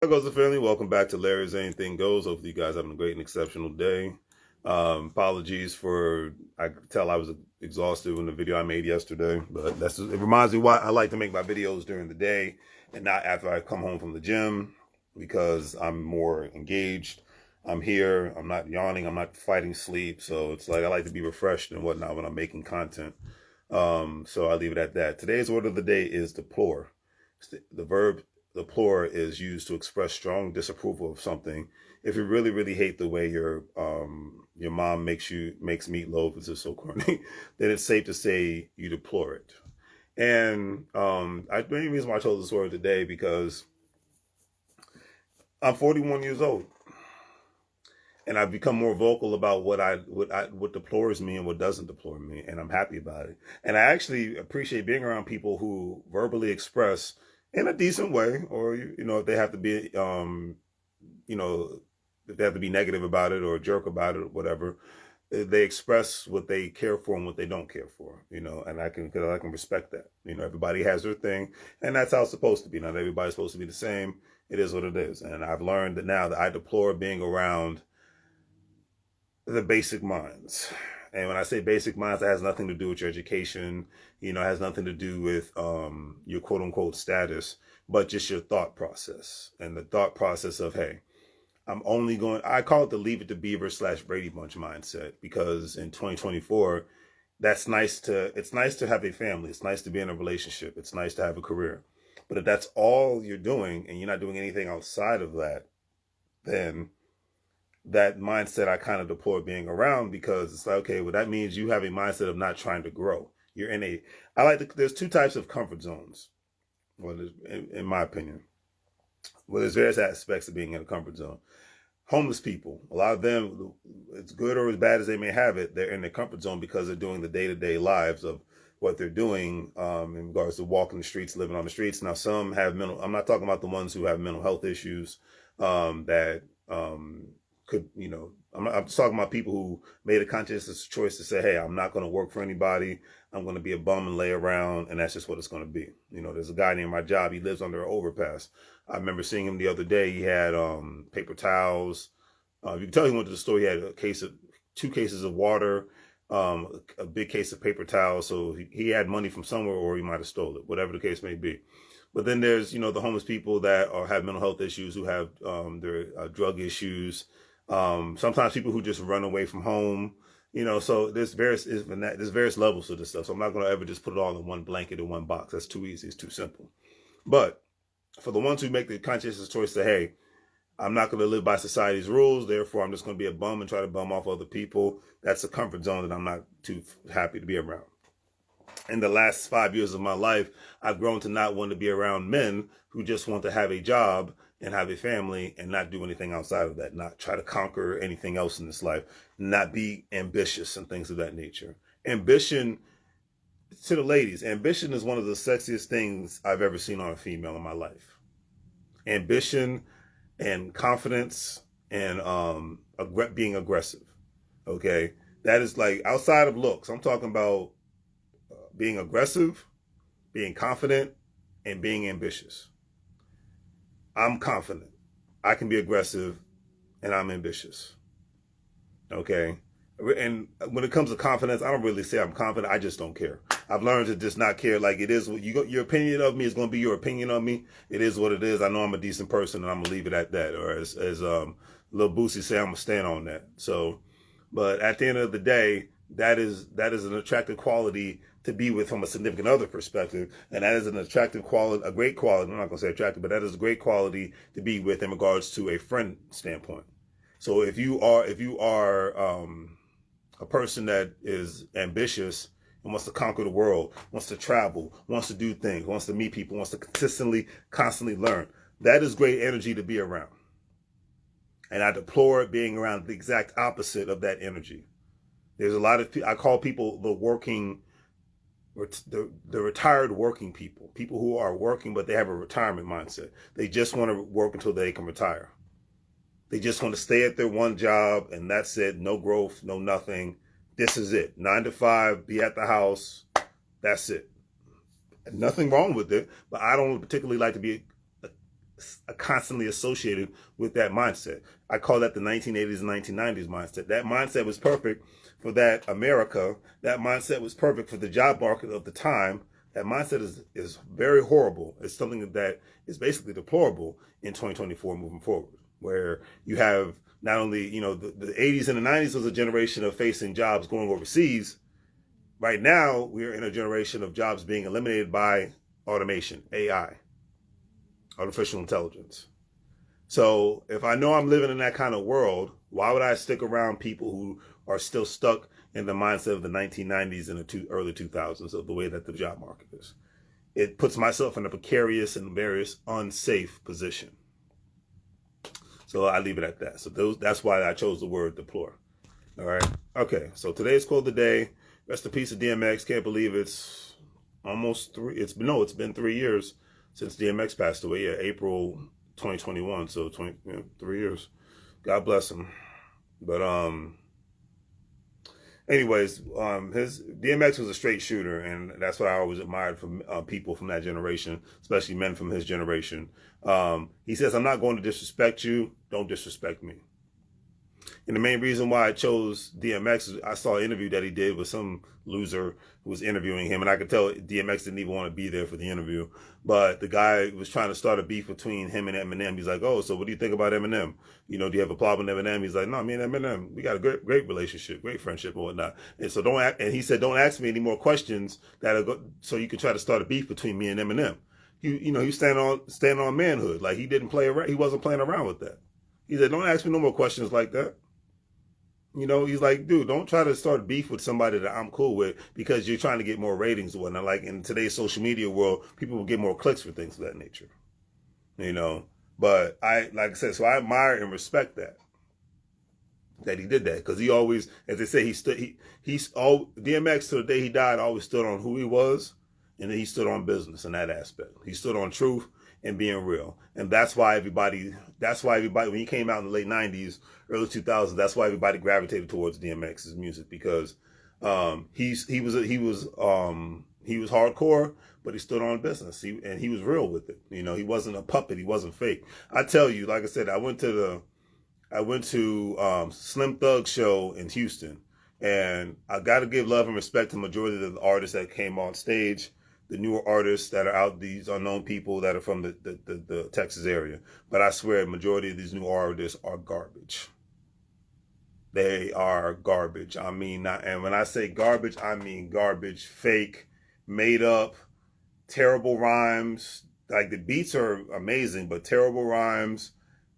How goes the family? Welcome back to Larry's Anything Goes. Hopefully you guys having a great and exceptional day. Apologies for, I could tell I was exhausted in the video I made yesterday, but it reminds me why I like to make my videos during the day and not after I come home from the gym, because I'm more engaged. I'm here. I'm not yawning. I'm not fighting sleep. So it's like I like to be refreshed and whatnot when I'm making content. So I leave it at that. Today's word of the day is deplore. The verb deplore is used to express strong disapproval of something. If you really, really hate the way your mom makes meatloaf, it's just so corny, then it's safe to say you deplore it. And the main reason why I chose this word today, because I'm 41 years old. And I've become more vocal about what deplores me and what doesn't deplore me, and I'm happy about it. And I actually appreciate being around people who verbally express in a decent way, or if they have to be, if they have to be negative about it or a jerk about it or whatever, they express what they care for and what they don't care for, and I can respect that. Everybody has their thing, and that's how it's supposed to be. Not everybody's supposed to be the same. It is what it is, and I've learned that now that I deplore being around the basic minds. And when I say basic minds, that has nothing to do with your education, it has nothing to do with your quote unquote status, but just your thought process. And the thought process of, hey, I call it the Leave It to Beaver / Brady Bunch mindset, because in 2024, it's nice to have a family. It's nice to be in a relationship. It's nice to have a career. But if that's all you're doing and you're not doing anything outside of that, then that mindset I kind of deplore being around, because it's like, okay, well, that means you have a mindset of not trying to grow. There's two types of comfort zones, well, in my opinion. Well, there's various aspects of being in a comfort zone. Homeless people, a lot of them, as good or as bad as they may have it, they're in their comfort zone because they're doing the day-to-day lives of what they're doing in regards to walking the streets, living on the streets. Now, some have I'm not talking about the ones who have mental health issues I'm just talking about people who made a conscious choice to say, hey, I'm not going to work for anybody. I'm going to be a bum and lay around, and that's just what it's going to be. There's a guy near my job. He lives under an overpass. I remember seeing him the other day. He had paper towels. You can tell he went to the store. He had two cases of water, a big case of paper towels. So he had money from somewhere, or he might have stole it, whatever the case may be. But then there's, the homeless people that have mental health issues, who have their drug issues. Sometimes people who just run away from home, so there's various levels to this stuff. So I'm not going to ever just put it all in one blanket in one box. That's too easy. It's too simple. But for the ones who make the conscientious choice to, hey, I'm not going to live by society's rules, therefore I'm just going to be a bum and try to bum off other people, that's a comfort zone that I'm not too happy to be around. In the last 5 years of my life, I've grown to not want to be around men who just want to have a job and have a family and not do anything outside of that, not try to conquer anything else in this life, not be ambitious and things of that nature. Ambition, to the ladies, ambition is one of the sexiest things I've ever seen on a female in my life. Ambition and confidence and being aggressive. Okay, that is like outside of looks. I'm talking about being aggressive, being confident, and being ambitious. I'm confident. I can be aggressive, and I'm ambitious. Okay? And when it comes to confidence, I don't really say I'm confident. I just don't care. I've learned to just not care. Like, it is what your opinion of me is going to be your opinion of me. It is what it is. I know I'm a decent person, and I'm going to leave it at that. Or as Lil Boosie say, I'm going to stand on that. So, but at the end of the day, that is an attractive quality to be with from a significant other perspective, and that is an attractive quality, a great quality. I'm not going to say attractive, but that is a great quality to be with in regards to a friend standpoint. So if you are a person that is ambitious and wants to conquer the world, wants to travel, wants to do things, wants to meet people, wants to constantly learn, that is great energy to be around. And I deplore being around the exact opposite of that energy. There's a lot of people, I call people the retired working people who are working, but they have a retirement mindset. They just want to work until they can retire. They just want to stay at their one job, and that's it. No growth, no nothing. This is it. 9 to 5, be at the house. That's it. Nothing wrong with it, but I don't particularly like to be constantly associated with that mindset. I call that the 1980s and 1990s mindset. That mindset was perfect for that America. That mindset was perfect for the job market of the time. That mindset is very horrible. It's something that is basically deplorable in 2024 moving forward, where you have not only, the 80s and the 90s was a generation of facing jobs going overseas. Right now, we're in a generation of jobs being eliminated by automation, AI, artificial intelligence. So if I know I'm living in that kind of world, why would I stick around people who are still stuck in the mindset of the 1990s and the early 2000s of the way that the job market is? It puts myself in a precarious and various unsafe position. So I leave it at that. So that's why I chose the word deplore. All right. Okay. So today's quote of the day. Rest in peace to DMX. Can't believe it's almost it's been 3 years since DMX passed away. Yeah, April 2021. So 3 years. God bless him. But anyways, his DMX was a straight shooter, and that's what I always admired from people from that generation, especially men from his generation. He says, "I'm not going to disrespect you. Don't disrespect me." And the main reason why I chose DMX is I saw an interview that he did with some loser who was interviewing him, and I could tell DMX didn't even want to be there for the interview. But the guy was trying to start a beef between him and Eminem. He's like, "Oh, so what do you think about Eminem? Do you have a problem with Eminem?" He's like, "No, me and Eminem, we got a great relationship, great friendship and whatnot." And so he said, "Don't ask me any more questions so you can try to start a beef between me and Eminem." He's standing on manhood. Like he didn't play around. He wasn't playing around with that. He said, "Don't ask me no more questions like that." He's like, dude, don't try to start beef with somebody that I'm cool with because you're trying to get more ratings or whatnot. Like in today's social media world, people will get more clicks for things of that nature. But like I said, so I admire and respect that he did that, because he always, as they say, DMX to the day he died always stood on who he was, and then he stood on business in that aspect. He stood on truth and being real. And that's why everybody, when he came out in the late 90s, early 2000s, that's why everybody gravitated towards DMX's music, because he was hardcore, but he stood on business. He was real with it. He wasn't a puppet. He wasn't fake. I tell you, like I said, I went to Slim Thug's show in Houston, and I got to give love and respect to the majority of the artists that came on stage. The newer artists that are out, these unknown people that are from the Texas area. But I swear, the majority of these new artists are garbage. They are garbage. I mean, and when I say garbage, I mean garbage, fake, made up, terrible rhymes. Like the beats are amazing, but terrible rhymes.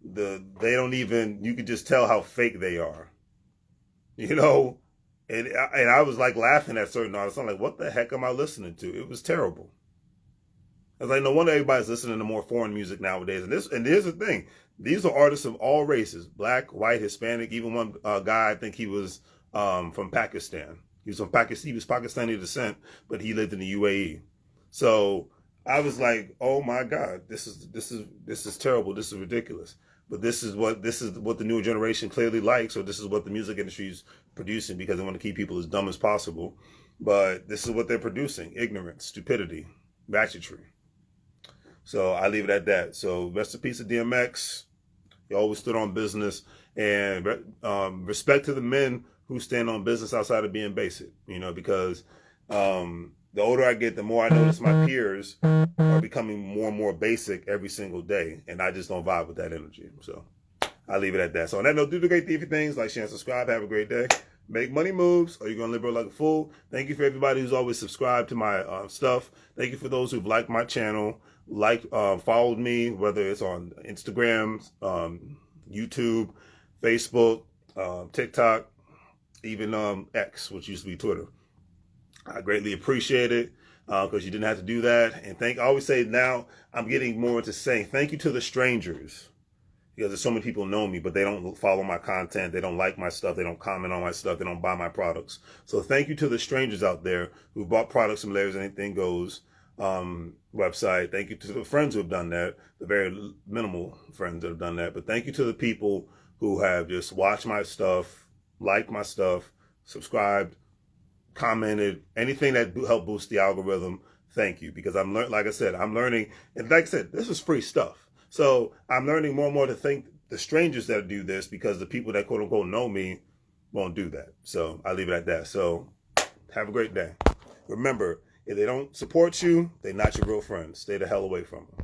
They don't even, you can just tell how fake they are. And I was like laughing at certain artists. I'm like, what the heck am I listening to? It was terrible. I was like, no wonder everybody's listening to more foreign music nowadays. And here's the thing. These are artists of all races, black, white, Hispanic. Even one guy, I think he was from Pakistan. He was Pakistani descent, but he lived in the UAE. So I was like, oh my God, this is terrible. This is ridiculous. But this is what the newer generation clearly likes, or this is what the music industry is producing, because they want to keep people as dumb as possible. But this is what they're producing: ignorance, stupidity, ratchetry. So I leave it at that. So rest in peace to DMX. He always stood on business, and respect to the men who stand on business outside of being basic. Because the older I get, the more I notice my peers are becoming more and more basic every single day. And I just don't vibe with that energy. So I'll leave it at that. So on that note, do the great thiefy things. Like, share, and subscribe. Have a great day. Make money moves, or you're going to live like a fool. Thank you for everybody who's always subscribed to my stuff. Thank you for those who've liked my channel, followed me, whether it's on Instagram, YouTube, Facebook, TikTok, even X, which used to be Twitter. I greatly appreciate it, because you didn't have to do that. And I always say, now I'm getting more into saying thank you to the strangers, because there's so many people know me, but they don't follow my content. They don't like my stuff. They don't comment on my stuff. They don't buy my products. So thank you to the strangers out there who bought products from Larry's Anything Goes website. Thank you to the friends who have done that, the very minimal friends that have done that. But thank you to the people who have just watched my stuff, liked my stuff, subscribed, commented, anything that helped boost the algorithm. Thank you, because like I said, I'm learning. And like I said, this is free stuff. So I'm learning more and more to thank the strangers that do this, because the people that quote unquote know me won't do that. So I leave it at that. So have a great day. Remember, if they don't support you, they're not your real friends. Stay the hell away from them.